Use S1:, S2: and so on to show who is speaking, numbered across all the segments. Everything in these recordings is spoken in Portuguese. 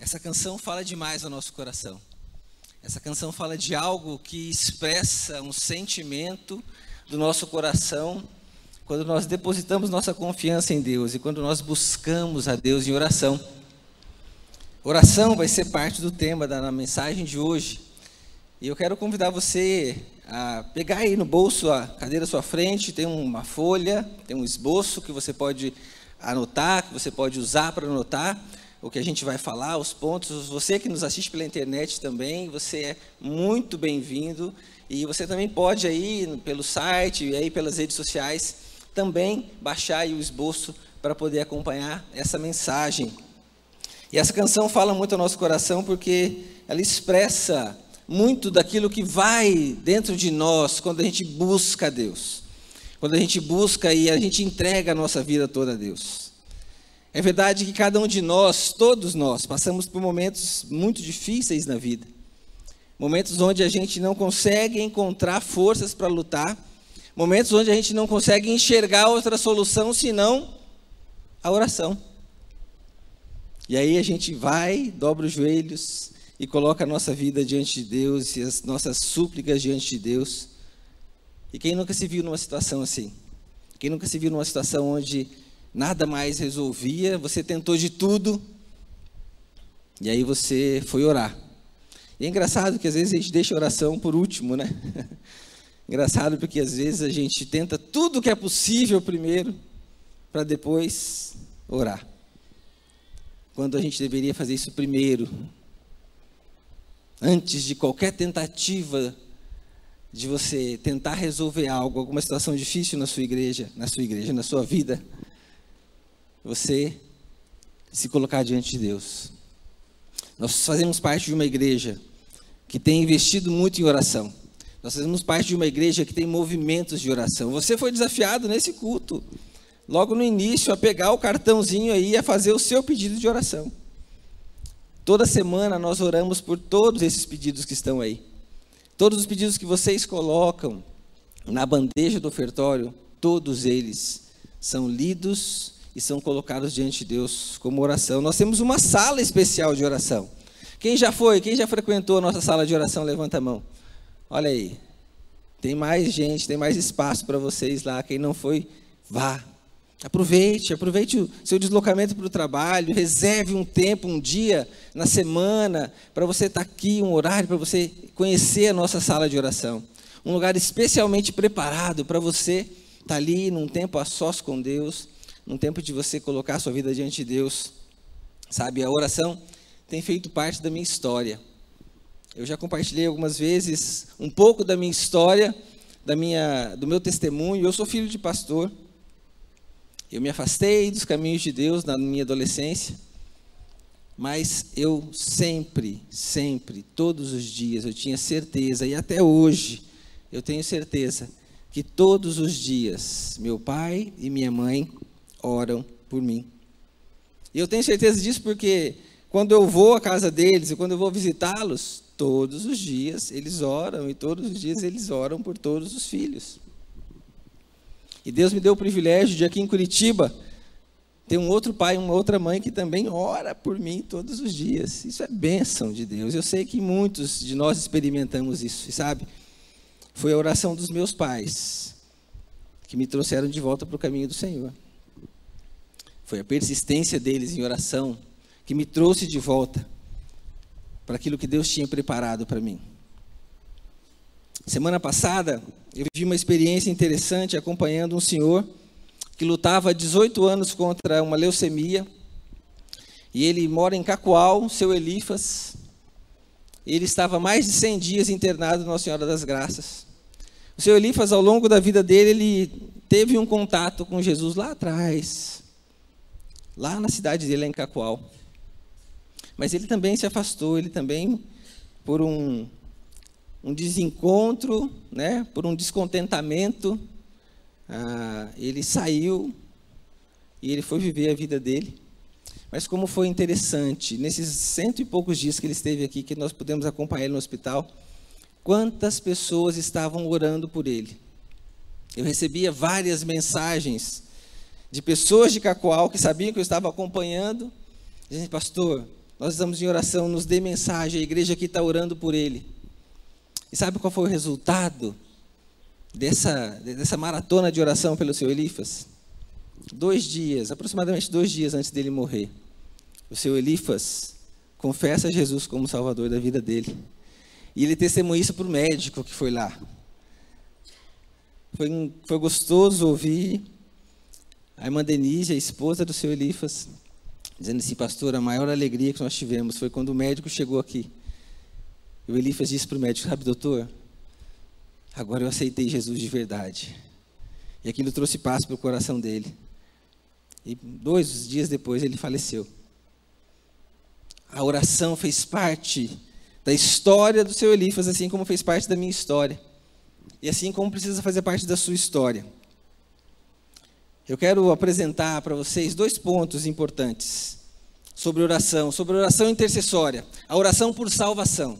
S1: Essa canção fala demais ao nosso coração. Essa canção fala de algo que expressa um sentimento do nosso coração quando nós depositamos nossa confiança em Deus e quando nós buscamos a Deus em oração. Oração vai ser parte do tema da mensagem de hoje. E eu quero convidar você a pegar aí no bolso, a cadeira à sua frente, tem uma folha, tem um esboço que você pode anotar, que você pode usar para anotar o que a gente vai falar, os pontos. Você que nos assiste pela internet também, você é muito bem-vindo. E você também pode aí pelo site e aí pelas redes sociais também baixar aí o esboço para poder acompanhar essa mensagem. E essa canção fala muito ao nosso coração porque ela expressa muito daquilo que vai dentro de nós quando a gente busca a Deus. Quando a gente busca e a gente entrega a nossa vida toda a Deus. É verdade que cada um de nós, todos nós, passamos por momentos muito difíceis na vida. Momentos onde a gente não consegue encontrar forças para lutar. Momentos onde a gente não consegue enxergar outra solução senão a oração. E aí a gente vai, dobra os joelhos e coloca a nossa vida diante de Deus e as nossas súplicas diante de Deus. E quem nunca se viu numa situação assim? Quem nunca se viu numa situação onde nada mais resolvia, você tentou de tudo, e aí você foi orar. E é engraçado que às vezes a gente deixa a oração por último, né? Engraçado porque às vezes a gente tenta tudo que é possível primeiro, para depois orar. Quando a gente deveria fazer isso primeiro, antes de qualquer tentativa de você tentar resolver algo, alguma situação difícil na sua igreja, na sua vida, você se colocar diante de Deus. Nós fazemos parte de uma igreja que tem investido muito em oração. Nós fazemos parte de uma igreja que tem movimentos de oração. Você foi desafiado nesse culto, logo no início, a pegar o cartãozinho aí e a fazer o seu pedido de oração. Toda semana nós oramos por todos esses pedidos que estão aí. Todos os pedidos que vocês colocam na bandeja do ofertório, todos eles são lidos e são colocados diante de Deus como oração. Nós temos uma sala especial de oração. Quem já frequentou a nossa sala de oração, levanta a mão. Olha aí, tem mais gente, tem mais espaço para vocês lá. Quem não foi, vá. Aproveite o seu deslocamento para o trabalho, reserve um tempo, um dia na semana, para você estar aqui, um horário para você conhecer a nossa sala de oração. Um lugar especialmente preparado para você estar ali num tempo a sós com Deus, num tempo de você colocar a sua vida diante de Deus. Sabe, a oração tem feito parte da minha história. Eu já compartilhei algumas vezes um pouco da minha história, do meu testemunho. Eu sou filho de pastor. Eu me afastei dos caminhos de Deus na minha adolescência, mas eu sempre, todos os dias, eu tinha certeza, e até hoje, eu tenho certeza, que todos os dias, meu pai e minha mãe oram por mim. E eu tenho certeza disso porque, quando eu vou à casa deles, e quando eu vou visitá-los, todos os dias eles oram, e todos os dias eles oram por todos os filhos. E Deus me deu o privilégio de aqui em Curitiba ter um outro pai e uma outra mãe que também ora por mim todos os dias. Isso é bênção de Deus. Eu sei que muitos de nós experimentamos isso, sabe? Foi a oração dos meus pais que me trouxeram de volta para o caminho do Senhor. Foi a persistência deles em oração que me trouxe de volta para aquilo que Deus tinha preparado para mim. Semana passada, eu vivi uma experiência interessante acompanhando um senhor que lutava há 18 anos contra uma leucemia. E ele mora em Cacoal, seu Elifas. Ele estava mais de 100 dias internado na Nossa Senhora das Graças. O seu Elifas, ao longo da vida dele, ele teve um contato com Jesus lá atrás, lá na cidade dele, em Cacoal. Mas ele também se afastou, ele também, por um desencontro, né, por um descontentamento, ele saiu e ele foi viver a vida dele. Mas como foi interessante, nesses 100 e poucos dias que ele esteve aqui, que nós pudemos acompanhar ele no hospital, quantas pessoas estavam orando por ele. Eu recebia várias mensagens de pessoas de Cacoal que sabiam que eu estava acompanhando, dizendo: pastor, nós estamos em oração, nos dê mensagem, a igreja aqui está orando por ele. E sabe qual foi o resultado dessa maratona de oração pelo seu Elifas? Aproximadamente 2 dias antes dele morrer, o seu Elifas confessa Jesus como Salvador da vida dele. E ele testemunha isso para o médico que foi lá. Foi gostoso ouvir a irmã Denise, a esposa do seu Elifas, dizendo assim: pastor, a maior alegria que nós tivemos foi quando o médico chegou aqui. E o Elifas disse para o médico: sabe, doutor, agora eu aceitei Jesus de verdade. E aquilo trouxe paz para o coração dele. E 2 dias depois ele faleceu. A oração fez parte da história do seu Elifas, assim como fez parte da minha história. E assim como precisa fazer parte da sua história. Eu quero apresentar para vocês 2 pontos importantes sobre oração intercessória, a oração por salvação.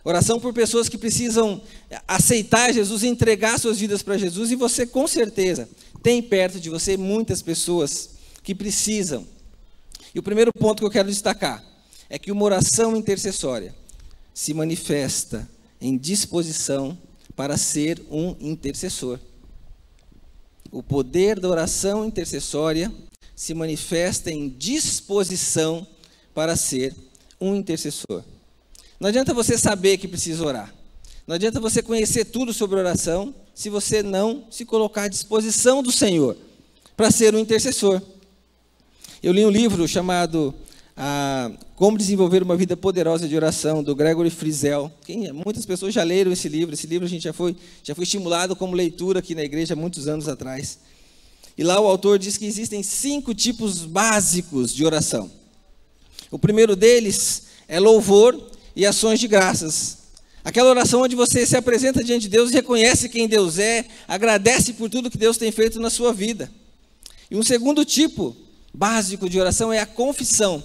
S1: Oração por pessoas que precisam aceitar Jesus e entregar suas vidas para Jesus, e você com certeza tem perto de você muitas pessoas que precisam. E o primeiro ponto que eu quero destacar é que uma oração intercessória se manifesta em disposição para ser um intercessor. O poder da oração intercessória se manifesta em disposição para ser um intercessor. Não adianta você saber que precisa orar. Não adianta você conhecer tudo sobre oração se você não se colocar à disposição do Senhor para ser um intercessor. Eu li um livro chamado Como Desenvolver uma Vida Poderosa de Oração, do Gregory Frizel. Muitas pessoas já leram esse livro. Esse livro a gente já foi estimulado como leitura aqui na igreja há muitos anos atrás. E lá o autor diz que existem 5 tipos básicos de oração. O primeiro deles é louvor e ações de graças. Aquela oração onde você se apresenta diante de Deus e reconhece quem Deus é, agradece por tudo que Deus tem feito na sua vida. E um segundo tipo básico de oração é a confissão.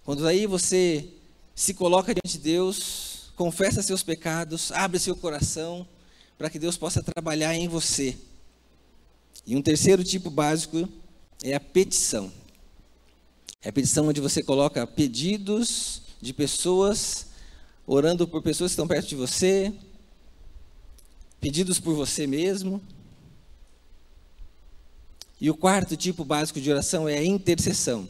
S1: Quando aí você se coloca diante de Deus, confessa seus pecados, abre seu coração para que Deus possa trabalhar em você. E um terceiro tipo básico é a petição. É a petição onde você coloca pedidos de pessoas, orando por pessoas que estão perto de você, pedidos por você mesmo. E o quarto tipo básico de oração é a intercessão,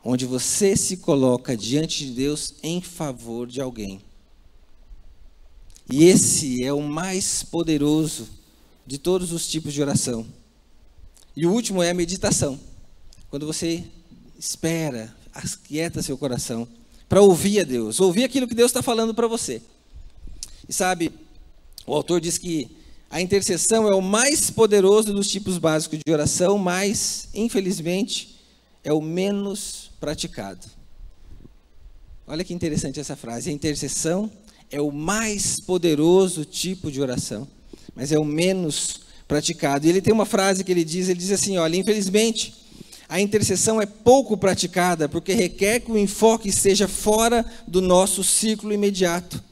S1: onde você se coloca diante de Deus em favor de alguém. E esse é o mais poderoso de todos os tipos de oração. E o último é a meditação, quando você espera, aquieta seu coração para ouvir a Deus, ouvir aquilo que Deus está falando para você. E sabe, o autor diz que a intercessão é o mais poderoso dos tipos básicos de oração, mas, infelizmente, é o menos praticado. Olha que interessante essa frase. A intercessão é o mais poderoso tipo de oração, mas é o menos praticado. E ele tem uma frase que ele diz assim, olha, infelizmente, a intercessão é pouco praticada porque requer que o enfoque esteja fora do nosso círculo imediato.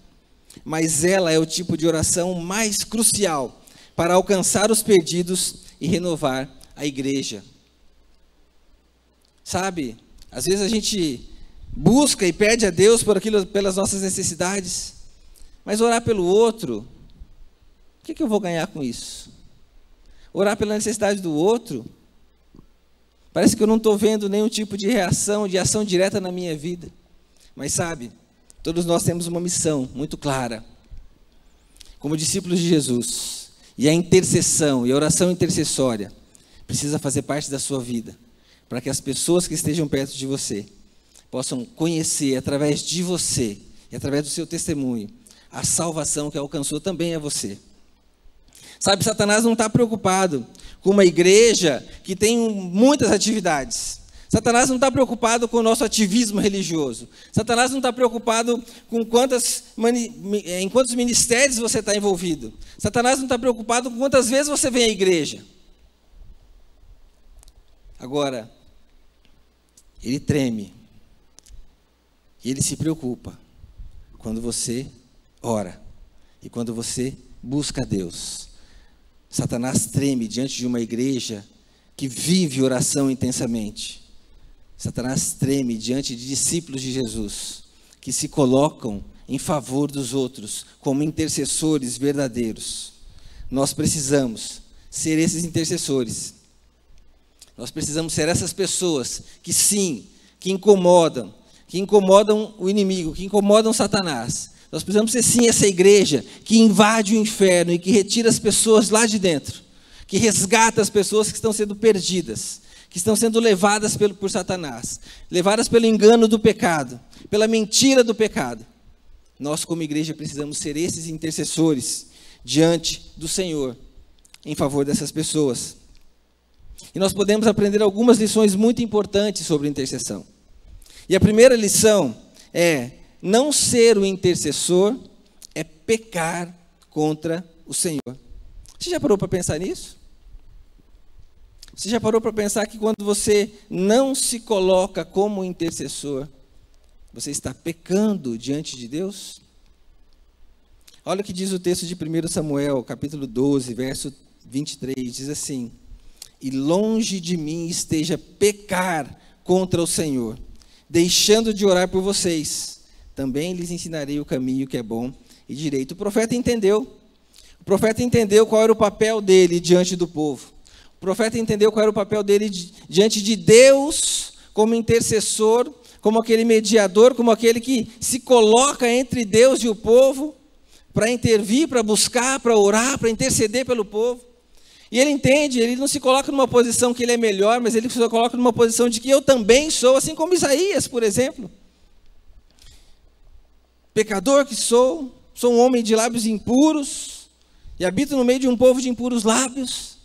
S1: Mas ela é o tipo de oração mais crucial para alcançar os perdidos e renovar a igreja. Sabe, às vezes a gente busca e pede a Deus por aquilo, pelas nossas necessidades, mas orar pelo outro, o que eu vou ganhar com isso? Orar pela necessidade do outro, parece que eu não estou vendo nenhum tipo de reação, de ação direta na minha vida. Mas sabe, todos nós temos uma missão muito clara, como discípulos de Jesus. E a intercessão e a oração intercessória precisa fazer parte da sua vida, para que as pessoas que estejam perto de você possam conhecer, através de você e através do seu testemunho, a salvação que alcançou também a você. Sabe, Satanás não está preocupado com uma igreja que tem muitas atividades. Satanás não está preocupado com o nosso ativismo religioso. Satanás não está preocupado com em quantos ministérios você está envolvido. Satanás não está preocupado com quantas vezes você vem à igreja. Agora, ele treme. E ele se preocupa quando você ora e quando você busca a Deus. Satanás treme diante de uma igreja que vive oração intensamente. Satanás treme diante de discípulos de Jesus, que se colocam em favor dos outros, como intercessores verdadeiros. Nós precisamos ser esses intercessores. Nós precisamos ser essas pessoas que sim, que incomodam o inimigo, que incomodam Satanás. Nós precisamos ser sim essa igreja que invade o inferno e que retira as pessoas lá de dentro, que resgata as pessoas que estão sendo perdidas, que estão sendo levadas por Satanás, levadas pelo engano do pecado, pela mentira do pecado. Nós, como igreja, precisamos ser esses intercessores diante do Senhor, em favor dessas pessoas. E nós podemos aprender algumas lições muito importantes sobre intercessão. E a primeira lição é: não ser o intercessor é pecar contra o Senhor. Você já parou para pensar nisso? Você já parou para pensar que quando você não se coloca como intercessor, você está pecando diante de Deus? Olha o que diz o texto de 1 Samuel, capítulo 12, verso 23, diz assim: e longe de mim esteja pecar contra o Senhor, deixando de orar por vocês, também lhes ensinarei o caminho que é bom e direito. O profeta entendeu qual era o papel dele diante do povo. O profeta entendeu qual era o papel dele diante de Deus, como intercessor, como aquele mediador, como aquele que se coloca entre Deus e o povo, para intervir, para buscar, para orar, para interceder pelo povo. E ele entende, ele não se coloca numa posição que ele é melhor, mas ele se coloca numa posição de que eu também sou, assim como Isaías, por exemplo. Pecador que sou um homem de lábios impuros, e habito no meio de um povo de impuros lábios.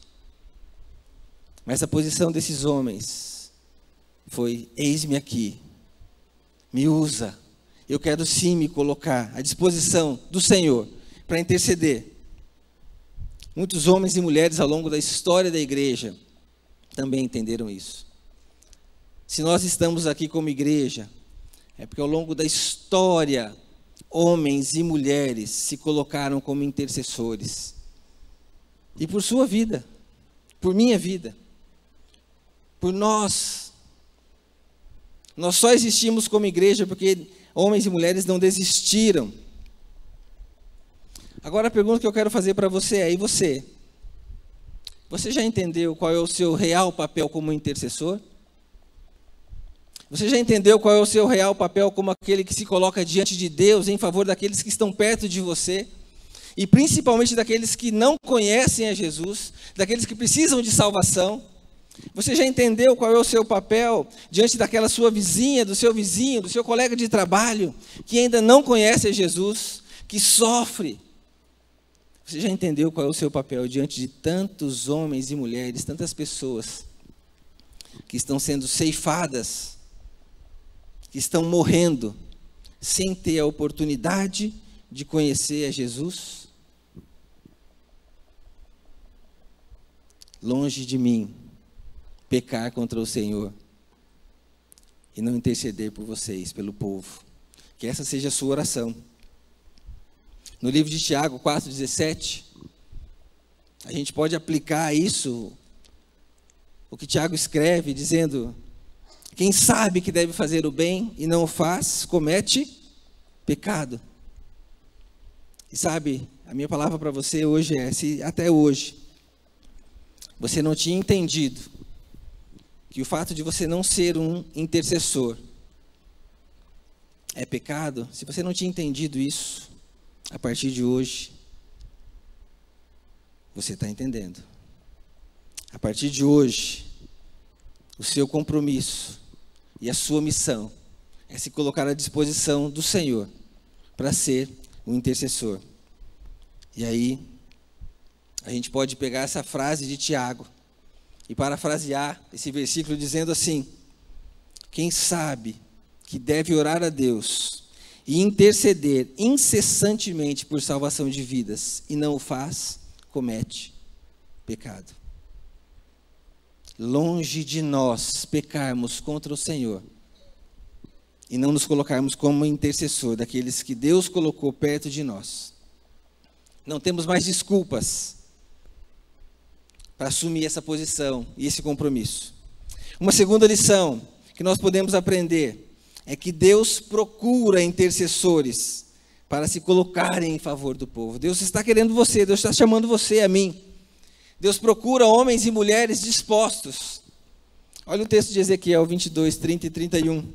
S1: Mas a posição desses homens foi: eis-me aqui, me usa. Eu quero sim me colocar à disposição do Senhor para interceder. Muitos homens e mulheres ao longo da história da igreja também entenderam isso. Se nós estamos aqui como igreja, é porque ao longo da história, homens e mulheres se colocaram como intercessores. E por sua vida, por minha vida, por nós só existimos como igreja porque homens e mulheres não desistiram. Agora a pergunta que eu quero fazer para você é: e você? Você já entendeu qual é o seu real papel como intercessor? Você já entendeu qual é o seu real papel como aquele que se coloca diante de Deus em favor daqueles que estão perto de você? E principalmente daqueles que não conhecem a Jesus, daqueles que precisam de salvação? Você já entendeu qual é o seu papel diante daquela sua vizinha, do seu vizinho, do seu colega de trabalho, que ainda não conhece a Jesus, que sofre? Você já entendeu qual é o seu papel diante de tantos homens e mulheres, tantas pessoas que estão sendo ceifadas, que estão morrendo, sem ter a oportunidade de conhecer a Jesus? Longe de mim pecar contra o Senhor e não interceder por vocês, pelo povo. Que essa seja a sua oração. No livro de Tiago 4,17, a gente pode aplicar isso, o que Tiago escreve, dizendo: quem sabe que deve fazer o bem e não o faz, comete pecado. E sabe, a minha palavra para você hoje é: se até hoje você não tinha entendido que o fato de você não ser um intercessor é pecado, se você não tinha entendido isso, a partir de hoje, você está entendendo. A partir de hoje, o seu compromisso e a sua missão é se colocar à disposição do Senhor para ser um intercessor. E aí, a gente pode pegar essa frase de Tiago e parafrasear esse versículo dizendo assim: quem sabe que deve orar a Deus e interceder incessantemente por salvação de vidas e não o faz, comete pecado. Longe de nós pecarmos contra o Senhor e não nos colocarmos como intercessor daqueles que Deus colocou perto de nós. Não temos mais desculpas para assumir essa posição e esse compromisso. Uma segunda lição que nós podemos aprender é que Deus procura intercessores para se colocarem em favor do povo. Deus está querendo você, Deus está chamando você a mim. Deus procura homens e mulheres dispostos. Olha o texto de Ezequiel 22, 30 e 31.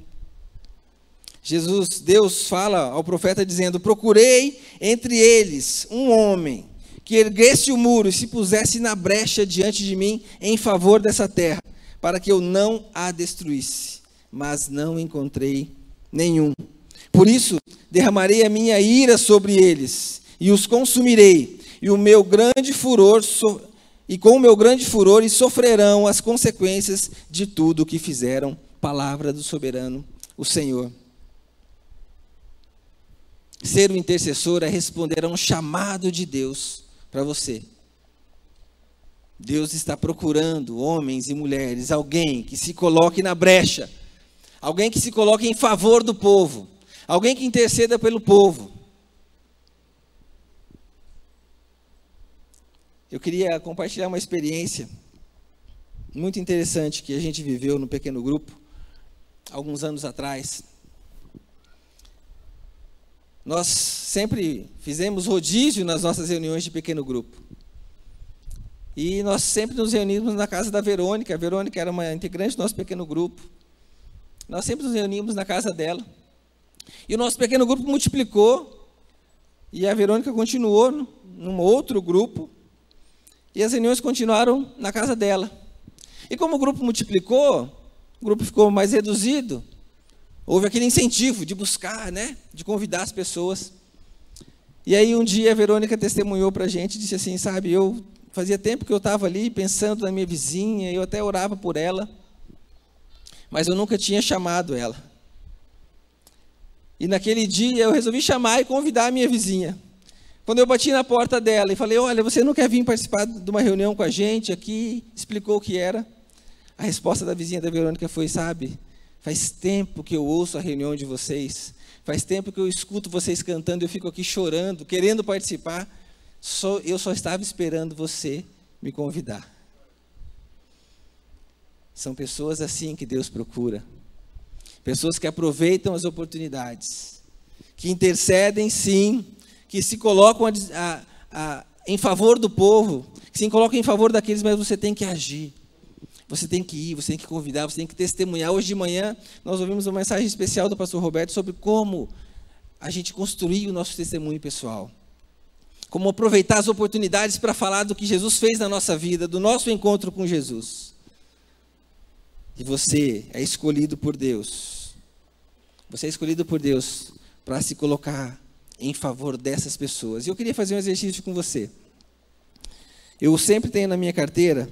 S1: Deus fala ao profeta dizendo: procurei entre eles um homem que erguesse o muro e se pusesse na brecha diante de mim em favor dessa terra, para que eu não a destruísse, mas não encontrei nenhum. Por isso, derramarei a minha ira sobre eles, e os consumirei, e com o meu grande furor, e sofrerão as consequências de tudo o que fizeram. Palavra do soberano, o Senhor. Ser um intercessor é responder a um chamado de Deus para você. Deus está procurando homens e mulheres, alguém que se coloque na brecha, alguém que se coloque em favor do povo, alguém que interceda pelo povo. Eu queria compartilhar uma experiência muito interessante que a gente viveu no pequeno grupo, alguns anos atrás. Nós sempre fizemos rodízio nas nossas reuniões de pequeno grupo. E nós sempre nos reuníamos na casa da Verônica. A Verônica era uma integrante do nosso pequeno grupo. Nós sempre nos reuníamos na casa dela. E o nosso pequeno grupo multiplicou. E a Verônica continuou num outro grupo. E as reuniões continuaram na casa dela. E como o grupo multiplicou, o grupo ficou mais reduzido. Houve aquele incentivo de buscar, de convidar as pessoas. E aí um dia a Verônica testemunhou para a gente, disse assim, sabe, fazia tempo que eu estava ali pensando na minha vizinha, eu até orava por ela, mas eu nunca tinha chamado ela. E naquele dia eu resolvi chamar e convidar a minha vizinha. Quando eu bati na porta dela e falei, olha, você não quer vir participar de uma reunião com a gente aqui? Explicou o que era. A resposta da vizinha da Verônica foi, sabe, faz tempo que eu ouço a reunião de vocês, faz tempo que eu escuto vocês cantando, eu fico aqui chorando, querendo participar, eu só estava esperando você me convidar. São pessoas assim que Deus procura, pessoas que aproveitam as oportunidades, que intercedem sim, que se colocam em favor do povo, que se colocam em favor daqueles, mas você tem que agir. Você tem que ir, você tem que convidar, você tem que testemunhar. Hoje de manhã, nós ouvimos uma mensagem especial do pastor Roberto sobre como a gente construir o nosso testemunho pessoal. Como aproveitar as oportunidades para falar do que Jesus fez na nossa vida, do nosso encontro com Jesus. E você é escolhido por Deus. Você é escolhido por Deus para se colocar em favor dessas pessoas. E eu queria fazer um exercício com você. Eu sempre tenho na minha carteira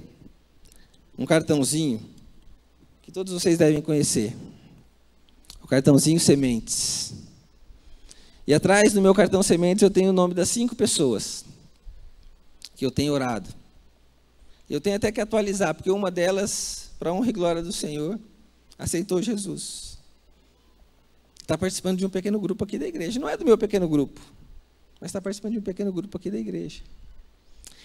S1: um cartãozinho que todos vocês devem conhecer. O cartãozinho Sementes. E atrás do meu cartão Sementes eu tenho o nome das 5 pessoas que eu tenho orado. Eu tenho até que atualizar, porque uma delas, para honra e glória do Senhor, aceitou Jesus. Está participando de um pequeno grupo aqui da igreja. Não é do meu pequeno grupo, mas está participando de um pequeno grupo aqui da igreja.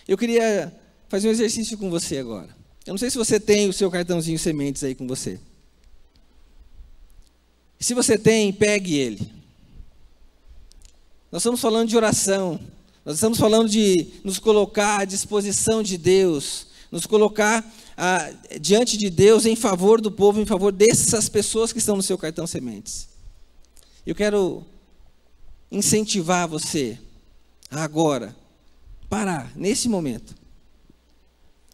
S1: Eu queria fazer um exercício com você agora. Eu não sei se você tem o seu cartãozinho Sementes aí com você. Se você tem, pegue ele. Nós estamos falando de oração. Nós estamos falando de nos colocar à disposição de Deus. Nos colocar diante de Deus em favor do povo, em favor dessas pessoas que estão no seu cartão Sementes. Eu quero incentivar você a agora parar nesse momento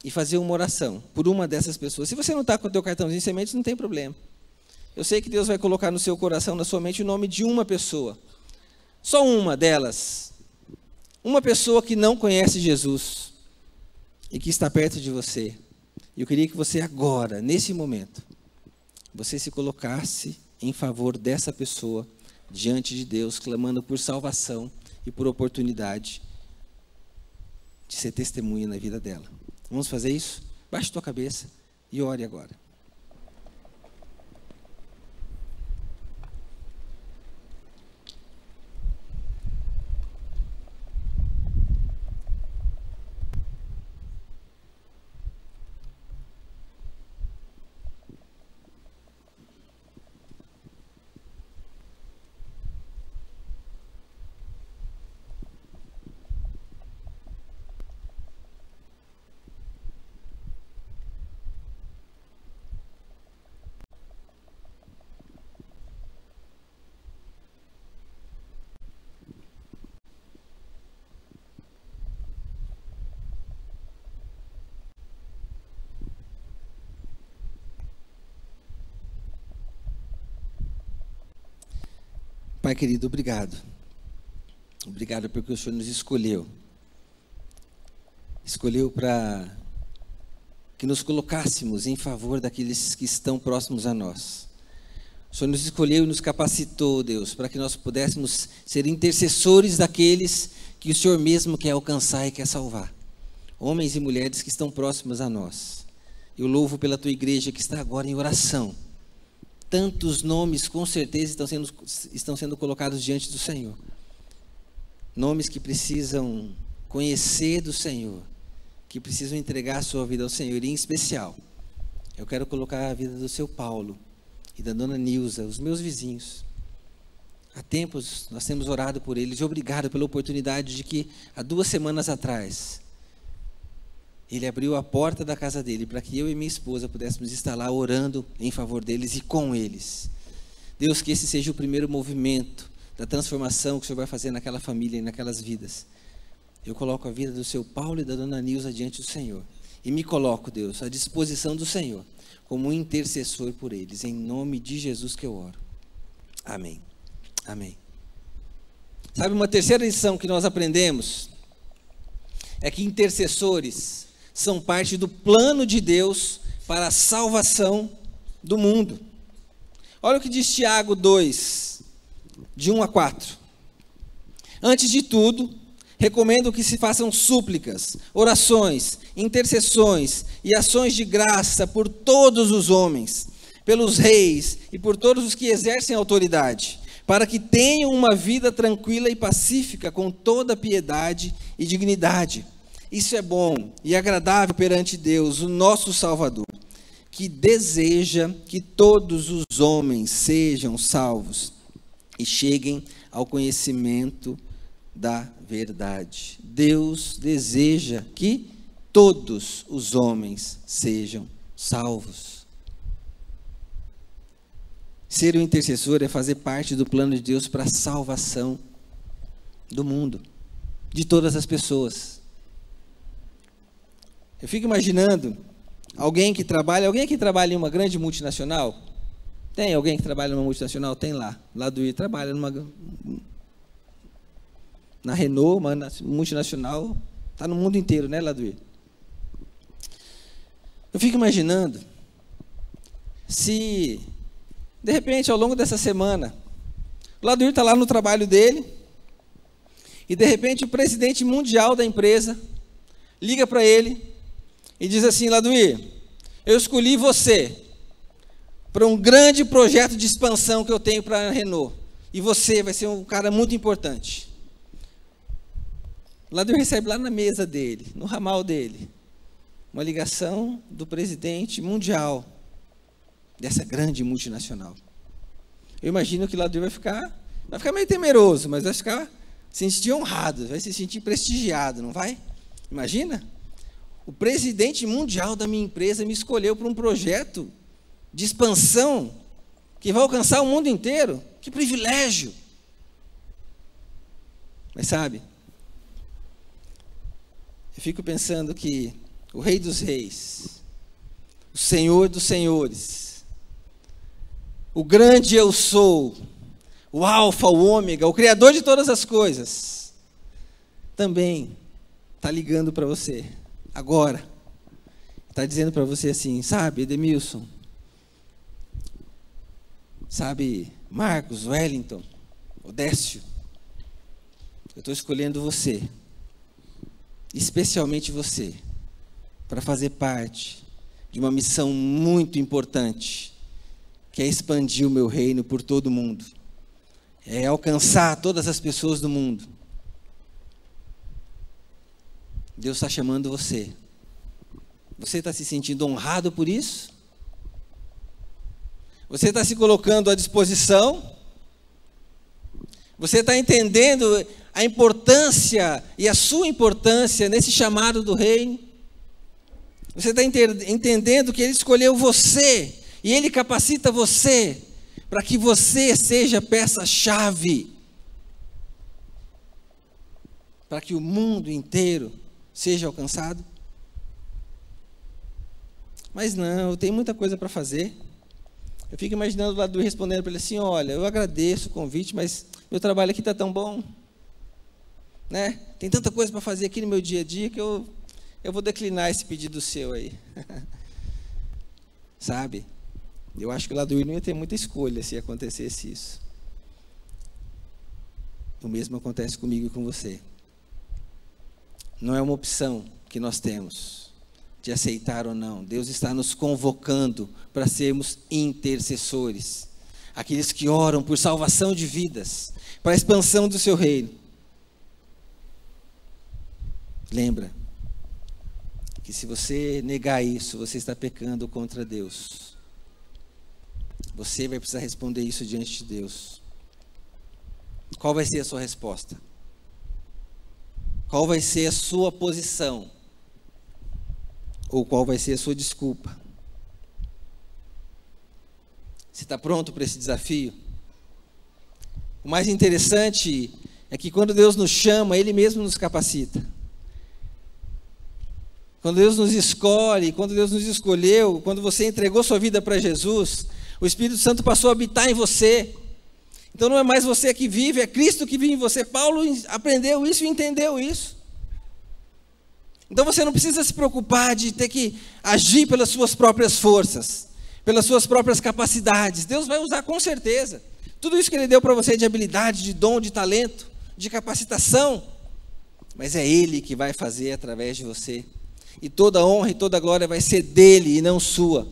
S1: e fazer uma oração por uma dessas pessoas. Se você não está com o teu cartãozinho Sementes, não tem problema. Eu sei que Deus vai colocar no seu coração, na sua mente, o nome de uma pessoa. Só uma delas. Uma pessoa que não conhece Jesus e que está perto de você. Eu queria que você agora, nesse momento, você se colocasse em favor dessa pessoa diante de Deus, clamando por salvação e por oportunidade de ser testemunha na vida dela. Vamos fazer isso? Baixe tua cabeça e ore agora. Pai querido, obrigado. Obrigado porque o Senhor nos escolheu. Escolheu para que nos colocássemos em favor daqueles que estão próximos a nós. O Senhor nos escolheu e nos capacitou, Deus, para que nós pudéssemos ser intercessores daqueles que o Senhor mesmo quer alcançar e quer salvar. Homens e mulheres que estão próximos a nós. Eu louvo pela tua igreja que está agora em oração. Tantos nomes com certeza estão sendo colocados diante do Senhor. Nomes que precisam conhecer do Senhor, que precisam entregar a sua vida ao Senhor. E em especial, eu quero colocar a vida do seu Paulo e da dona Nilza, os meus vizinhos. Há tempos nós temos orado por eles e obrigado pela oportunidade de que há 2 semanas atrás ele abriu a porta da casa dele para que eu e minha esposa pudéssemos estar lá orando em favor deles e com eles. Deus, que esse seja o primeiro movimento da transformação que o Senhor vai fazer naquela família e naquelas vidas. Eu coloco a vida do seu Paulo e da dona Nilza diante do Senhor. E me coloco, Deus, à disposição do Senhor, como um intercessor por eles. Em nome de Jesus que eu oro. Amém. Amém. Sabe, uma terceira lição que nós aprendemos é que intercessores são parte do plano de Deus para a salvação do mundo. Olha o que diz Tiago 2, de 1 a 4. Antes de tudo, recomendo que se façam súplicas, orações, intercessões e ações de graça por todos os homens, pelos reis e por todos os que exercem autoridade, para que tenham uma vida tranquila e pacífica com toda piedade e dignidade. Isso é bom e agradável perante Deus, o nosso Salvador, que deseja que todos os homens sejam salvos e cheguem ao conhecimento da verdade. Deus deseja que todos os homens sejam salvos. Ser um intercessor é fazer parte do plano de Deus para a salvação do mundo, de todas as pessoas. Eu fico imaginando alguém que trabalha em uma grande multinacional. Tem alguém que trabalha numa multinacional? Tem lá. Lá do I trabalha na Renault, uma multinacional. Está no mundo inteiro, né, Laduí? Eu fico imaginando se, de repente, ao longo dessa semana, o Laduí está lá no trabalho dele e, de repente, o presidente mundial da empresa liga para ele e diz assim: Laduí, eu escolhi você para um grande projeto de expansão que eu tenho para a Renault. E você vai ser um cara muito importante. O Laduí recebe lá na mesa dele, no ramal dele, uma ligação do presidente mundial dessa grande multinacional. Eu imagino que o Laduí vai ficar meio temeroso, mas vai ficar se sentir honrado, vai se sentir prestigiado, não vai? Imagina? O presidente mundial da minha empresa me escolheu para um projeto de expansão que vai alcançar o mundo inteiro. Que privilégio! Mas sabe, eu fico pensando que o Rei dos Reis, o Senhor dos Senhores, o grande eu sou, o Alfa, o Ômega, o Criador de todas as coisas, também está ligando para você. Agora, está dizendo para você assim: sabe, Edemilson, sabe, Marcos, Wellington, Odécio, eu estou escolhendo você, especialmente você, para fazer parte de uma missão muito importante, que é expandir o meu reino por todo o mundo, é alcançar todas as pessoas do mundo. Deus está chamando você. Você está se sentindo honrado por isso? Você está se colocando à disposição? Você está entendendo a importância e a sua importância nesse chamado do reino? Você está entendendo que Ele escolheu você e Ele capacita você para que você seja peça-chave para que o mundo inteiro seja alcançado? Mas não, eu tenho muita coisa para fazer. Eu fico imaginando o lado do respondendo para ele assim: olha, eu agradeço o convite, mas meu trabalho aqui está tão bom, né? Tem tanta coisa para fazer aqui no meu dia a dia que eu vou declinar esse pedido seu aí. Sabe? Eu acho que o lado do não ia ter muita escolha se acontecesse isso. O mesmo acontece comigo e com você. Não é uma opção que nós temos de aceitar ou não. Deus está nos convocando para sermos intercessores, aqueles que oram por salvação de vidas, para a expansão do seu reino. Lembra que se você negar isso, você está pecando contra Deus. Você vai precisar responder isso diante de Deus. Qual vai ser a sua resposta? Qual vai ser a sua posição? Ou qual vai ser a sua desculpa? Você está pronto para esse desafio? O mais interessante é que quando Deus nos chama, Ele mesmo nos capacita. Quando Deus nos escolhe, quando Deus nos escolheu, quando você entregou sua vida para Jesus, o Espírito Santo passou a habitar em você. Então não é mais você que vive, é Cristo que vive em você. Paulo aprendeu isso e entendeu isso. Então você não precisa se preocupar de ter que agir pelas suas próprias forças, pelas suas próprias capacidades. Deus vai usar com certeza. Tudo isso que Ele deu para você de habilidade, de dom, de talento, de capacitação, mas é Ele que vai fazer através de você. E toda a honra e toda a glória vai ser dele e não sua.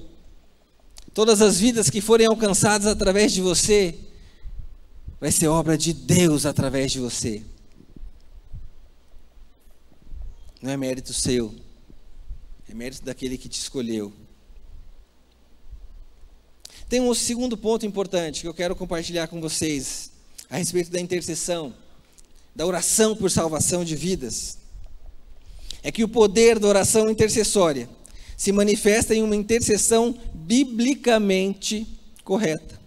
S1: Todas as vidas que forem alcançadas através de você, vai ser obra de Deus através de você. Não é mérito seu, é mérito daquele que te escolheu. Tem um segundo ponto importante que eu quero compartilhar com vocês, a respeito da intercessão, da oração por salvação de vidas. É que o poder da oração intercessória se manifesta em uma intercessão biblicamente correta.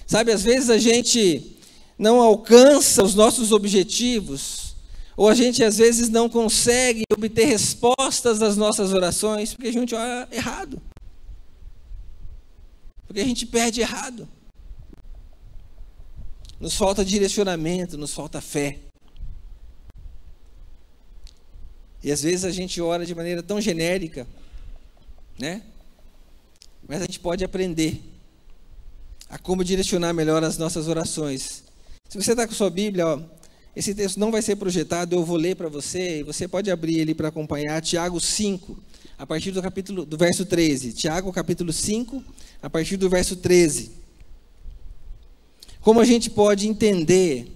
S1: Sabe, às vezes a gente não alcança os nossos objetivos, ou a gente às vezes não consegue obter respostas das nossas orações, porque a gente ora errado. Porque a gente pede errado. Nos falta direcionamento, nos falta fé. E às vezes a gente ora de maneira tão genérica, né? Mas a gente pode aprender a como direcionar melhor as nossas orações. Se você está com sua Bíblia, ó, esse texto não vai ser projetado, eu vou ler para você, e você pode abrir ele para acompanhar. Tiago 5, a partir do verso 13. Tiago capítulo 5, a partir do verso 13. Como a gente pode entender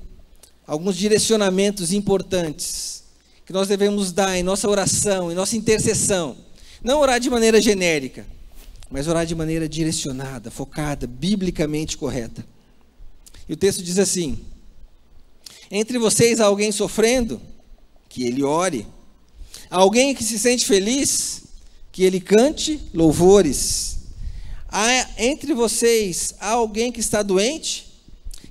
S1: alguns direcionamentos importantes que nós devemos dar em nossa oração, em nossa intercessão. Não orar de maneira genérica, mas orar de maneira direcionada, focada, biblicamente correta. E o texto diz assim: entre vocês há alguém sofrendo, que ele ore. Há alguém que se sente feliz, que ele cante louvores. Entre vocês há alguém que está doente,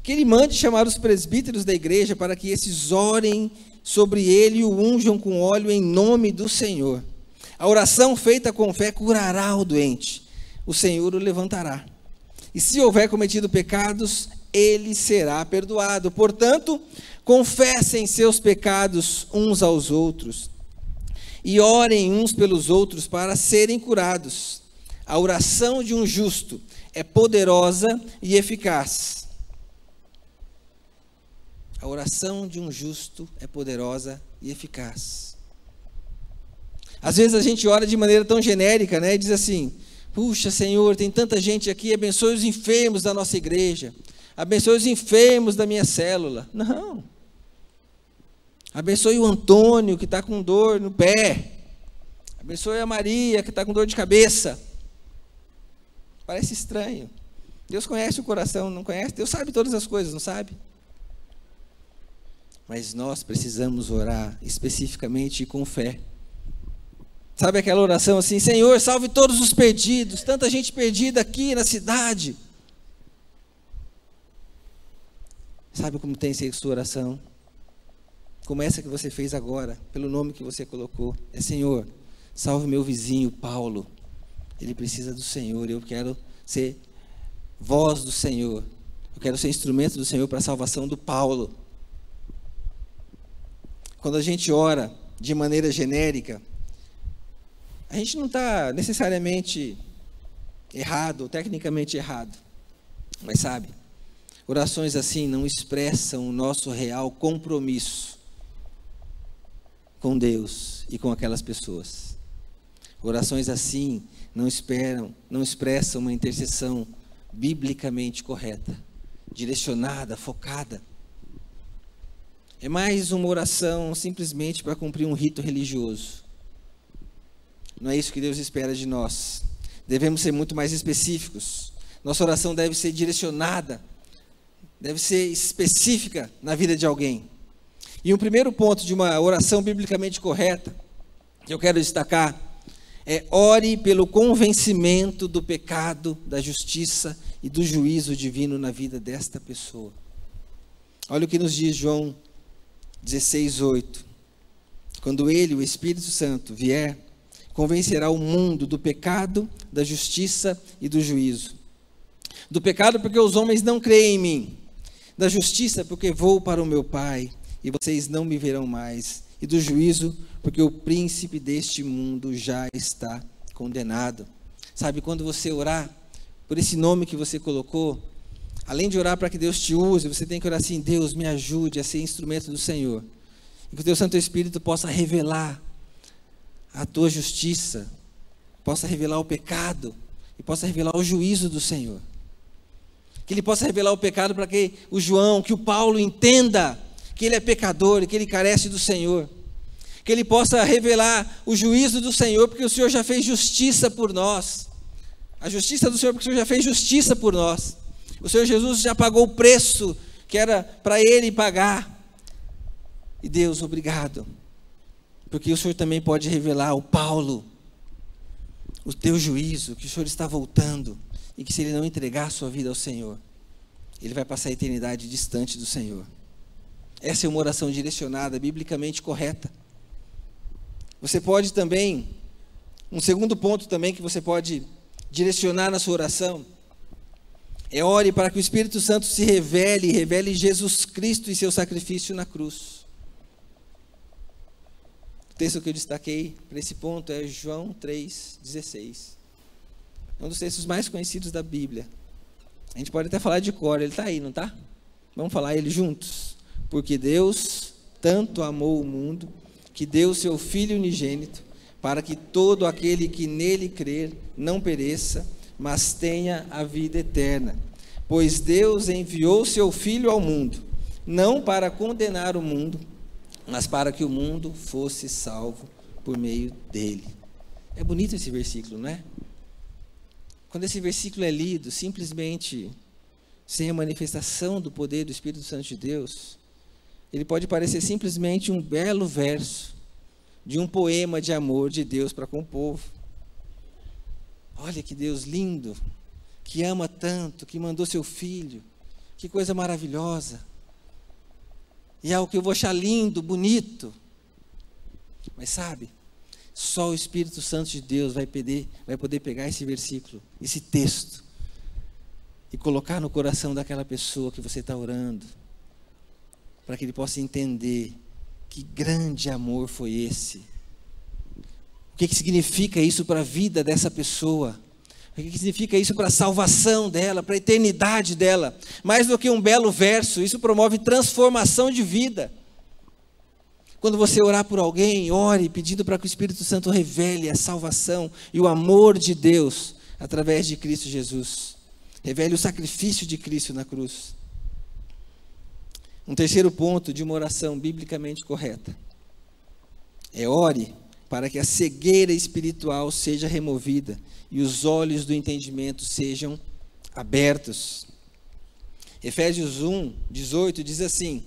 S1: que ele mande chamar os presbíteros da igreja para que esses orem sobre ele e o unjam com óleo em nome do Senhor. A oração feita com fé curará o doente, o Senhor o levantará. E se houver cometido pecados, ele será perdoado. Portanto, confessem seus pecados uns aos outros e orem uns pelos outros para serem curados. A oração de um justo é poderosa e eficaz. A oração de um justo é poderosa e eficaz. Às vezes a gente ora de maneira tão genérica, né? E diz assim: puxa, Senhor, tem tanta gente aqui, abençoe os enfermos da nossa igreja. Abençoe os enfermos da minha célula. Não. Abençoe o Antônio, que está com dor no pé. Abençoe a Maria, que está com dor de cabeça. Parece estranho. Deus conhece o coração, não conhece? Deus sabe todas as coisas, não sabe? Mas nós precisamos orar especificamente e com fé. Sabe aquela oração assim: Senhor, salve todos os perdidos, tanta gente perdida aqui na cidade. Sabe como tem sido a sua oração? Como essa que você fez agora, pelo nome que você colocou. É: Senhor, salve meu vizinho Paulo. Ele precisa do Senhor, eu quero ser voz do Senhor. Eu quero ser instrumento do Senhor para a salvação do Paulo. Quando a gente ora de maneira genérica, a gente não está necessariamente errado, ou tecnicamente errado. Mas sabe, orações assim não expressam o nosso real compromisso com Deus e com aquelas pessoas. Orações assim não expressam uma intercessão biblicamente correta, direcionada, focada. É mais uma oração simplesmente para cumprir um rito religioso. Não é isso que Deus espera de nós. Devemos ser muito mais específicos. Nossa oração deve ser direcionada, deve ser específica na vida de alguém. E o primeiro ponto de uma oração biblicamente correta, que eu quero destacar, é: ore pelo convencimento do pecado, da justiça e do juízo divino na vida desta pessoa. Olha o que nos diz João 16:8. Quando ele, o Espírito Santo, vier, convencerá o mundo do pecado, da justiça e do juízo. Do pecado, porque os homens não creem em mim. Da justiça, porque vou para o meu Pai e vocês não me verão mais. E do juízo, porque o príncipe deste mundo já está condenado. Sabe, quando você orar por esse nome que você colocou, além de orar para que Deus te use, você tem que orar assim: Deus, me ajude a ser instrumento do Senhor. E que o teu Santo Espírito possa revelar a tua justiça, possa revelar o pecado e possa revelar o juízo do Senhor. Que ele possa revelar o pecado para que o João, que o Paulo entenda que ele é pecador e que ele carece do Senhor. Que ele possa revelar o juízo do Senhor, porque o Senhor já fez justiça por nós. A justiça do Senhor, porque o Senhor já fez justiça por nós. O Senhor Jesus já pagou o preço que era para ele pagar. E Deus, obrigado, porque o Senhor também pode revelar ao Paulo o teu juízo, que o Senhor está voltando, e que se ele não entregar a sua vida ao Senhor, ele vai passar a eternidade distante do Senhor. Essa é uma oração direcionada, biblicamente correta. Você pode também, um segundo ponto também que você pode direcionar na sua oração, é: ore para que o Espírito Santo se revele Jesus Cristo e seu sacrifício na cruz. O texto que eu destaquei para esse ponto é João 3,16. É um dos textos mais conhecidos da Bíblia. A gente pode até falar de cor, ele está aí, não está? Vamos falar ele juntos? Porque Deus tanto amou o mundo, que deu o seu Filho unigênito, para que todo aquele que nele crer não pereça, mas tenha a vida eterna. Pois Deus enviou seu Filho ao mundo, não para condenar o mundo, mas para que o mundo fosse salvo por meio dele. É bonito esse versículo, não é? Quando esse versículo é lido, simplesmente, sem a manifestação do poder do Espírito Santo de Deus, ele pode parecer simplesmente um belo verso de um poema de amor de Deus para com o povo. Olha que Deus lindo, que ama tanto, que mandou seu Filho, que coisa maravilhosa. E é algo que eu vou achar lindo, bonito. Mas sabe, só o Espírito Santo de Deus vai poder pegar esse versículo, esse texto, e colocar no coração daquela pessoa que você está orando, para que ele possa entender que grande amor foi esse. O que significa isso para a vida dessa pessoa? O que significa isso para a salvação dela, para a eternidade dela? Mais do que um belo verso, isso promove transformação de vida. Quando você orar por alguém, ore pedindo para que o Espírito Santo revele a salvação e o amor de Deus através de Cristo Jesus. Revele o sacrifício de Cristo na cruz. Um terceiro ponto de uma oração biblicamente correta é: ore para que a cegueira espiritual seja removida e os olhos do entendimento sejam abertos. Efésios 1:18 diz assim: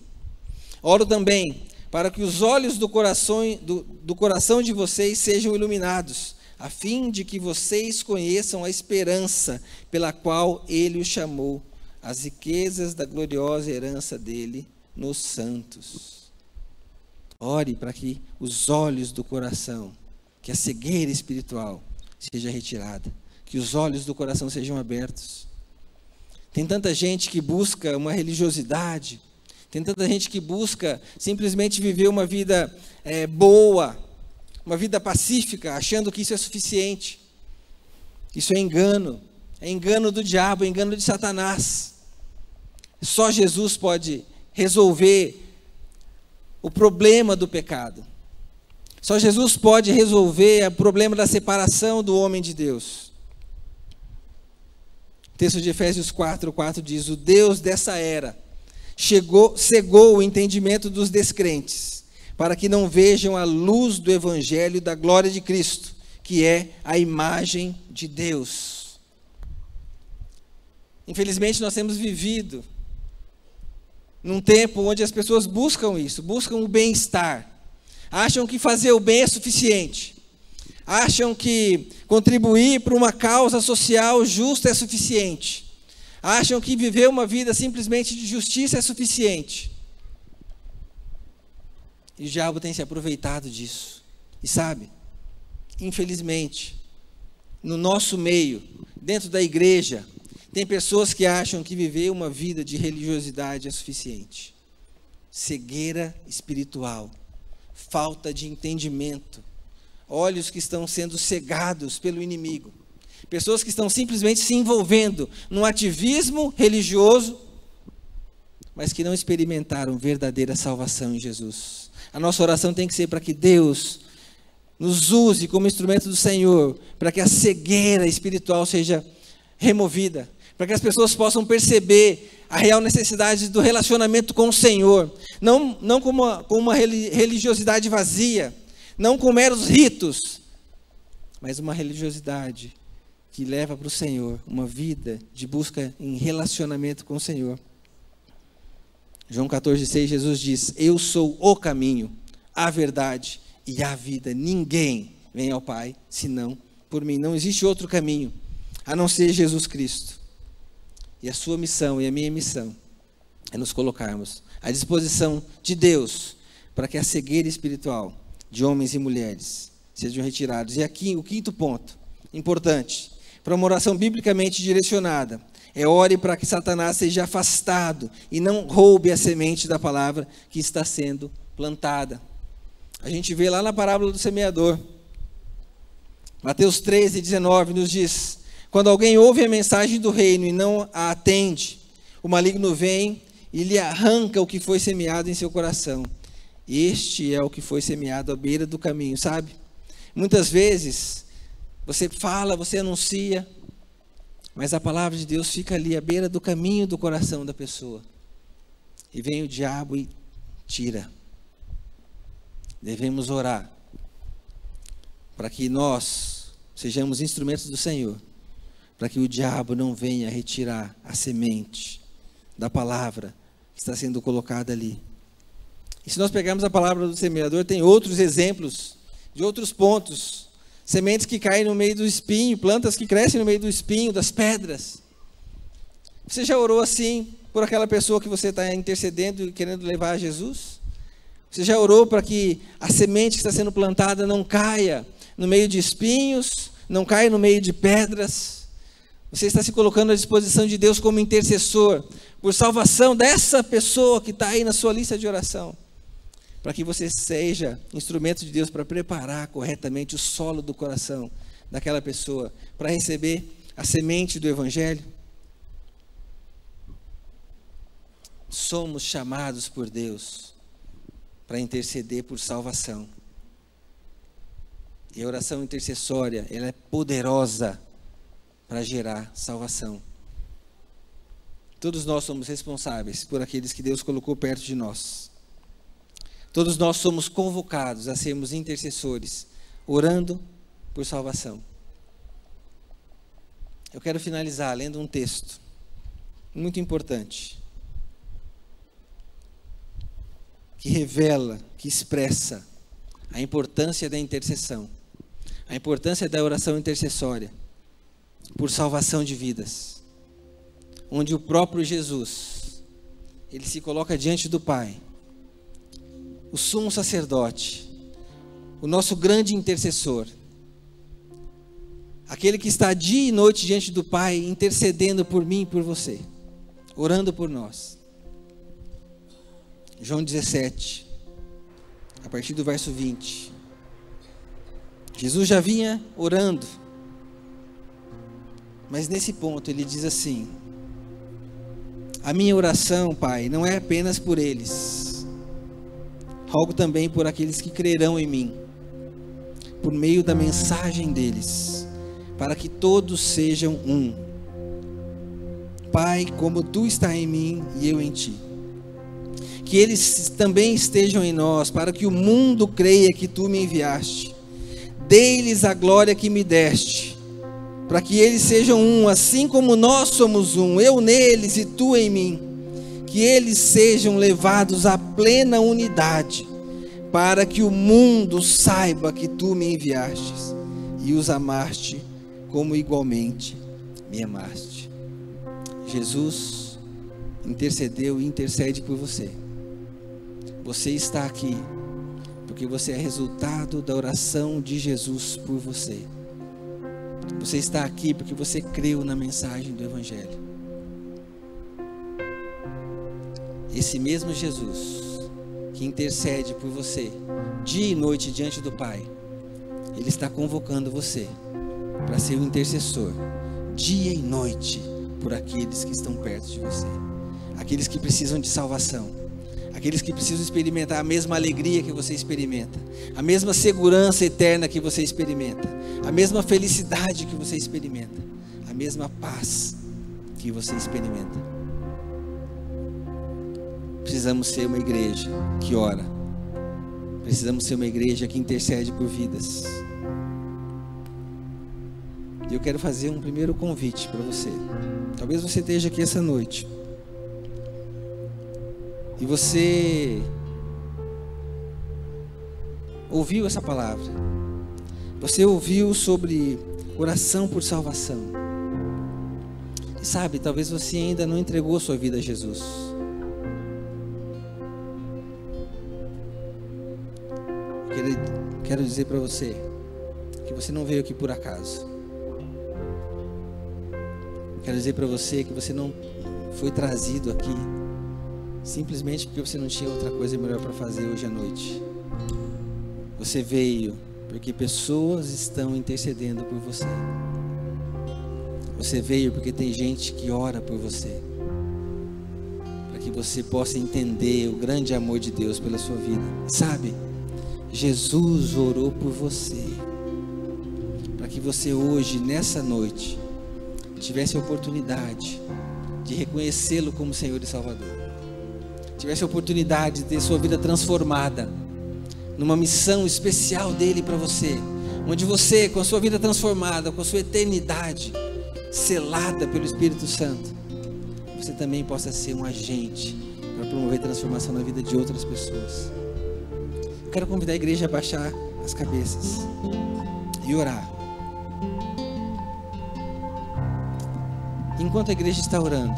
S1: oro também para que os olhos do coração de vocês sejam iluminados, a fim de que vocês conheçam a esperança pela qual ele os chamou, as riquezas da gloriosa herança dele nos santos. Ore para que os olhos do coração, que a cegueira espiritual seja retirada, que os olhos do coração sejam abertos. Tem tanta gente que busca uma religiosidade, tem tanta gente que busca simplesmente viver uma vida boa, uma vida pacífica, achando que isso é suficiente. Isso é engano do diabo, é engano de Satanás. Só Jesus pode resolver o problema do pecado. Só Jesus pode resolver o problema da separação do homem de Deus. O texto de Efésios 4:4 diz: o Deus dessa era cegou o entendimento dos descrentes, para que não vejam a luz do evangelho da glória de Cristo, que é a imagem de Deus. Infelizmente, nós temos vivido num tempo onde as pessoas buscam isso, buscam o bem-estar, acham que fazer o bem é suficiente, acham que contribuir para uma causa social justa é suficiente, acham que viver uma vida simplesmente de justiça é suficiente. E o diabo tem se aproveitado disso. E sabe, infelizmente, no nosso meio, dentro da igreja, tem pessoas que acham que viver uma vida de religiosidade é suficiente. Cegueira espiritual, falta de entendimento, olhos que estão sendo cegados pelo inimigo. Pessoas que estão simplesmente se envolvendo num ativismo religioso, mas que não experimentaram verdadeira salvação em Jesus. A nossa oração tem que ser para que Deus nos use como instrumento do Senhor, para que a cegueira espiritual seja removida, para que as pessoas possam perceber a real necessidade do relacionamento com o Senhor, não com uma religiosidade vazia, não com meros ritos, mas uma religiosidade que leva para o Senhor, uma vida de busca em relacionamento com o Senhor. João 14,6, Jesus diz: eu sou o caminho, a verdade e a vida. Ninguém vem ao Pai senão por mim. Não existe outro caminho a não ser Jesus Cristo. E a sua missão e a minha missão é nos colocarmos à disposição de Deus para que a cegueira espiritual de homens e mulheres sejam retirados. E aqui o quinto ponto, importante, para uma oração biblicamente direcionada, ore para que Satanás seja afastado e não roube a semente da palavra que está sendo plantada. A gente vê lá na parábola do semeador. Mateus 13:19 nos diz: quando alguém ouve a mensagem do reino e não a atende, o maligno vem e lhe arranca o que foi semeado em seu coração. Este é o que foi semeado à beira do caminho, sabe? Muitas vezes, você fala, você anuncia, mas a palavra de Deus fica ali à beira do caminho do coração da pessoa. E vem o diabo e tira. Devemos orar para que nós sejamos instrumentos do Senhor, para que o diabo não venha retirar a semente da palavra que está sendo colocada ali. E se nós pegarmos a palavra do semeador, tem outros exemplos de outros pontos. Sementes que caem no meio do espinho, plantas que crescem no meio do espinho, das pedras. Você já orou assim por aquela pessoa que você está intercedendo e querendo levar a Jesus? Você já orou para que a semente que está sendo plantada não caia no meio de espinhos, não caia no meio de pedras? Você está se colocando à disposição de Deus como intercessor por salvação dessa pessoa que está aí na sua lista de oração, para que você seja instrumento de Deus para preparar corretamente o solo do coração daquela pessoa, para receber a semente do Evangelho. Somos chamados por Deus para interceder por salvação. E a oração intercessória, ela é poderosa para gerar salvação. Todos nós somos responsáveis por aqueles que Deus colocou perto de nós. Todos nós somos convocados a sermos intercessores, orando por salvação. Eu quero finalizar lendo um texto muito importante, que revela, que expressa a importância da intercessão, a importância da oração intercessória por salvação de vidas, onde o próprio Jesus, ele se coloca diante do Pai, o sumo sacerdote, o nosso grande intercessor, aquele que está dia e noite diante do Pai, intercedendo por mim e por você. orando por nós. João 17, a partir do verso 20. Jesus já vinha orando, mas nesse ponto ele diz assim: a minha oração, Pai, não é apenas por eles, rogo também por aqueles que crerão em mim, por meio da mensagem deles, para que todos sejam um. Pai, como tu está em mim e eu em ti, que eles também estejam em nós, para que o mundo creia que tu me enviaste. Dê-lhes a glória que me deste, para que eles sejam um, assim como nós somos um, eu neles e tu em mim, que eles sejam levados à plena unidade, para que o mundo saiba que tu me enviastes e os amaste como igualmente me amaste. Jesus intercedeu e intercede por você. Você está aqui porque você é resultado da oração de Jesus por você. Você está aqui porque você creu na mensagem do Evangelho. Esse mesmo Jesus que intercede por você dia e noite diante do Pai, Ele está convocando você para ser o intercessor dia e noite por aqueles que estão perto de você, aqueles que precisam de salvação, aqueles que precisam experimentar a mesma alegria que você experimenta, a mesma segurança eterna que você experimenta, a mesma felicidade que você experimenta, a mesma paz que você experimenta. Precisamos ser uma igreja que ora, precisamos ser uma igreja que intercede por vidas. E eu quero fazer um primeiro convite para você. Talvez você esteja aqui essa noite e você ouviu essa palavra, você ouviu sobre oração por salvação, e sabe, talvez você ainda não entregou sua vida a Jesus. Quero dizer para você que você não veio aqui por acaso. Quero dizer para você que você não foi trazido aqui simplesmente porque você não tinha outra coisa melhor para fazer hoje à noite. Você veio porque pessoas estão intercedendo por você. Você veio porque tem gente que ora por você, para que você possa entender o grande amor de Deus pela sua vida. Sabe, Jesus orou por você, para que você hoje, nessa noite, tivesse a oportunidade de reconhecê-lo como Senhor e Salvador, tivesse a oportunidade de ter sua vida transformada numa missão especial dele para você, onde você, com a sua vida transformada, com a sua eternidade selada pelo Espírito Santo, você também possa ser um agente para promover transformação na vida de outras pessoas. Eu quero convidar a igreja a baixar as cabeças e orar. Enquanto a igreja está orando,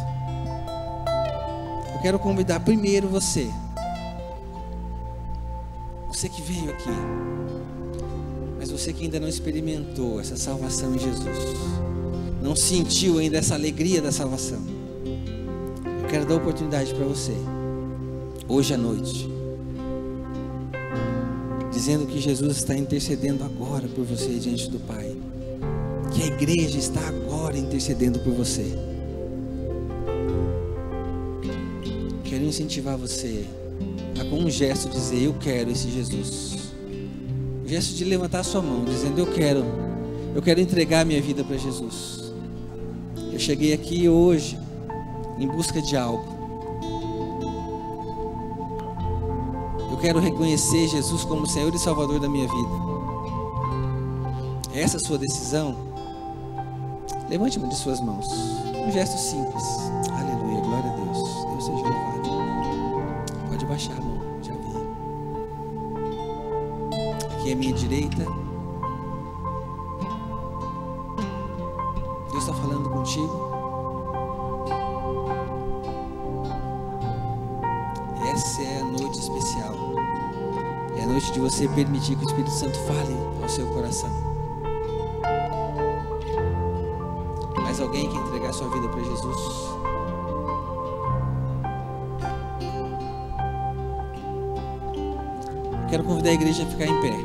S1: eu quero convidar primeiro você que veio aqui, mas você que ainda não experimentou essa salvação em Jesus, não sentiu ainda essa alegria da salvação, eu quero dar a oportunidade para você, hoje à noite, dizendo que Jesus está intercedendo agora por você diante do Pai, que a igreja está agora intercedendo por você. Quero incentivar você a, com um gesto, dizer: eu quero esse Jesus. Um gesto de levantar a sua mão, dizendo: eu quero entregar minha vida para Jesus. Eu cheguei aqui hoje em busca de algo. Eu quero reconhecer Jesus como Senhor e Salvador da minha vida. Essa é a sua decisão? Levante uma de suas mãos. Um gesto simples. Aleluia, glória a Deus. Deus seja louvado. Pode baixar a mão, já vi. Aqui é a minha direita. Deus está falando contigo. Essa é a noite especial. É a noite de você permitir que o Espírito Santo fale ao seu coração. Mais alguém que entregar sua vida para Jesus? Quero convidar a igreja a ficar em pé.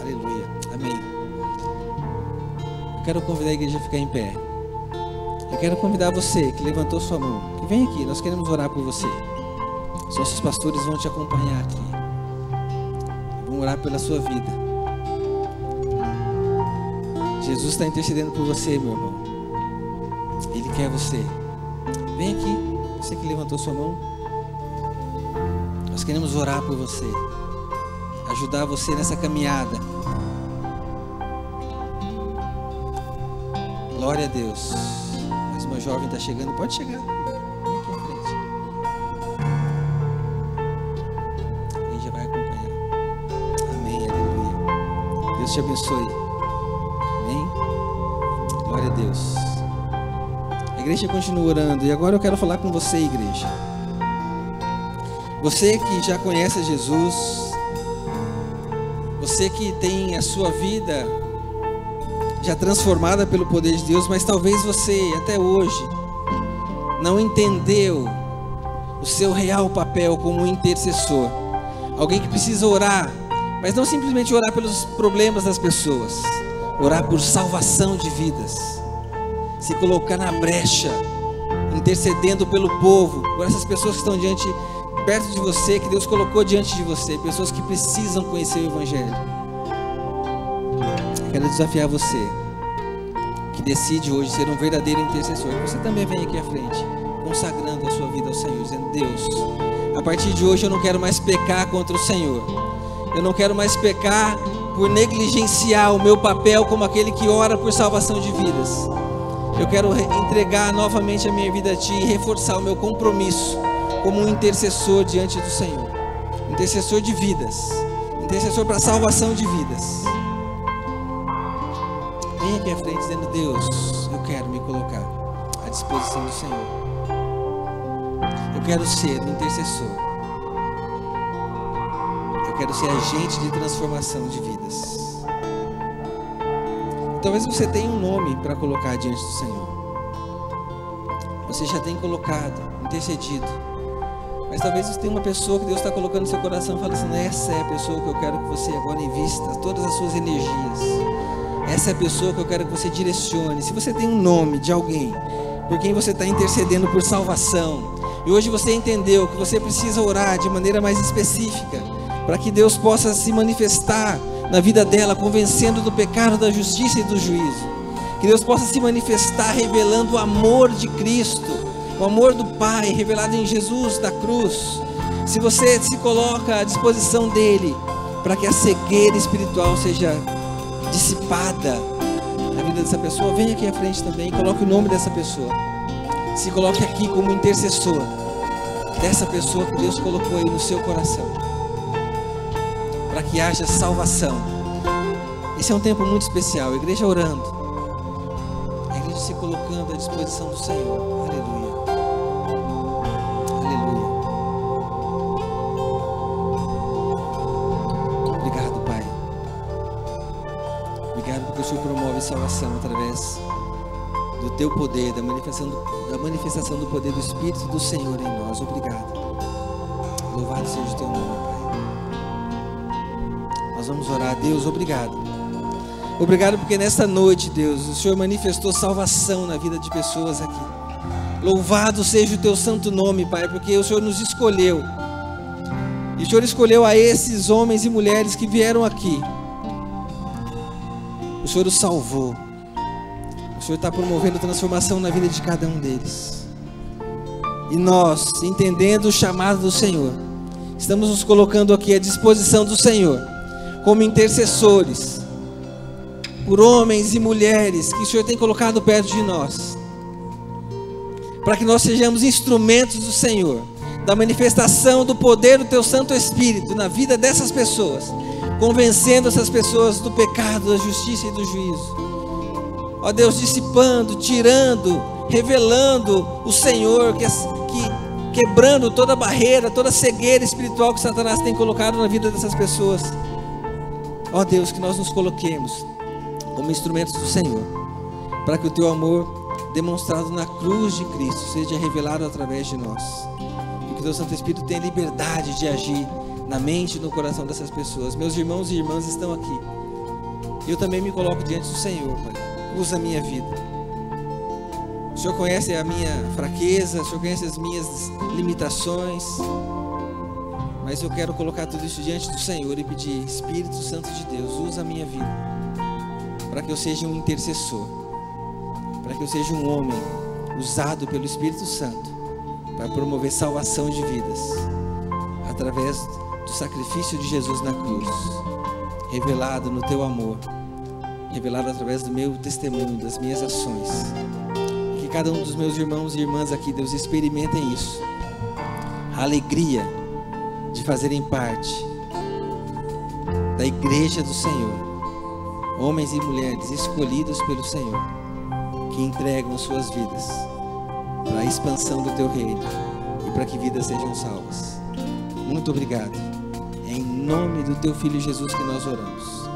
S1: Aleluia. Amém. Eu quero convidar a igreja a ficar em pé. Eu quero convidar você que levantou sua mão, que vem aqui, nós queremos orar por você. Os nossos pastores vão te acompanhar aqui. Vão orar pela sua vida. Jesus está intercedendo por você, meu irmão. Ele quer você. Vem aqui, você que levantou sua mão. Nós queremos orar por você, ajudar você nessa caminhada. Glória a Deus. Mais uma jovem está chegando, pode chegar. Vem aqui à frente. Alguém já vai acompanhar. Amém, aleluia. Deus te abençoe. Amém. Glória a Deus. A igreja continua orando e agora eu quero falar com você, igreja. Você que já conhece Jesus, você que tem a sua vida já transformada pelo poder de Deus, mas talvez você até hoje não entendeu o seu real papel como intercessor. Alguém que precisa orar, mas não simplesmente orar pelos problemas das pessoas, orar por salvação de vidas, se colocar na brecha, intercedendo pelo povo, por essas pessoas que estão perto de você, que Deus colocou diante de você, pessoas que precisam conhecer o Evangelho. Eu quero desafiar você, que decide hoje ser um verdadeiro intercessor, que você também vem aqui à frente, consagrando a sua vida ao Senhor, dizendo: Deus, a partir de hoje eu não quero mais pecar contra o Senhor, eu não quero mais pecar por negligenciar o meu papel como aquele que ora por salvação de vidas. Eu quero entregar novamente a minha vida a Ti e reforçar o meu compromisso como um intercessor diante do Senhor, intercessor de vidas, intercessor para a salvação de vidas. Vem aqui à frente dizendo: Deus, eu quero me colocar à disposição do Senhor. Eu quero ser um intercessor. Eu quero ser agente de transformação de vidas. Talvez você tenha um nome para colocar diante do Senhor. Você já tem colocado, intercedido. Mas talvez você tenha uma pessoa que Deus está colocando no seu coração e fala assim: essa é a pessoa que eu quero que você agora invista todas as suas energias. Essa é a pessoa que eu quero que você direcione. Se você tem um nome de alguém por quem você está intercedendo por salvação, e hoje você entendeu que você precisa orar de maneira mais específica, para que Deus possa se manifestar na vida dela, convencendo do pecado, da justiça e do juízo. Que Deus possa se manifestar revelando o amor de Cristo, o amor do Pai revelado em Jesus da cruz. Se você se coloca à disposição dele para que a cegueira espiritual seja dissipada na vida dessa pessoa, venha aqui à frente também, coloque o nome dessa pessoa, se coloque aqui como intercessor dessa pessoa que Deus colocou aí no seu coração, para que haja salvação. Esse é um tempo muito especial, a igreja orando, a igreja se colocando à disposição do Senhor. Aleluia, aleluia. Obrigado, Pai. Obrigado porque o Senhor promove salvação através do Teu poder, da manifestação do poder do Espírito do Senhor em nós. Obrigado. Louvado seja o Teu nome, Pai. Nós vamos orar. Deus, obrigado. Obrigado porque nesta noite, Deus, o Senhor manifestou salvação na vida de pessoas aqui. Louvado seja o Teu santo nome, Pai, porque o Senhor nos escolheu. E o Senhor escolheu a esses homens e mulheres que vieram aqui. O Senhor os salvou. O Senhor está promovendo transformação na vida de cada um deles. E nós, entendendo o chamado do Senhor, estamos nos colocando aqui à disposição do Senhor, como intercessores, por homens e mulheres que o Senhor tem colocado perto de nós, para que nós sejamos instrumentos do Senhor, da manifestação do poder do Teu Santo Espírito na vida dessas pessoas, convencendo essas pessoas do pecado, da justiça e do juízo. Ó Deus, dissipando, tirando, revelando o Senhor, quebrando toda barreira, toda cegueira espiritual que Satanás tem colocado na vida dessas pessoas. Ó Deus, que nós nos coloquemos como instrumentos do Senhor, para que o Teu amor demonstrado na cruz de Cristo seja revelado através de nós, e que o Teu Santo Espírito tenha liberdade de agir na mente e no coração dessas pessoas. Meus irmãos e irmãs estão aqui. Eu também me coloco diante do Senhor, Pai. Usa a minha vida. O Senhor conhece a minha fraqueza, o Senhor conhece as minhas limitações. Mas eu quero colocar tudo isso diante do Senhor e pedir: Espírito Santo de Deus, usa a minha vida, para que eu seja um intercessor, para que eu seja um homem usado pelo Espírito Santo para promover salvação de vidas, através do sacrifício de Jesus na cruz, revelado no teu amor, revelado através do meu testemunho, das minhas ações. Que cada um dos meus irmãos e irmãs aqui, Deus, experimentem isso, a alegria de fazerem parte da igreja do Senhor, homens e mulheres escolhidos pelo Senhor, que entregam suas vidas para a expansão do teu reino e para que vidas sejam salvas. Muito obrigado. É em nome do teu Filho Jesus que nós oramos.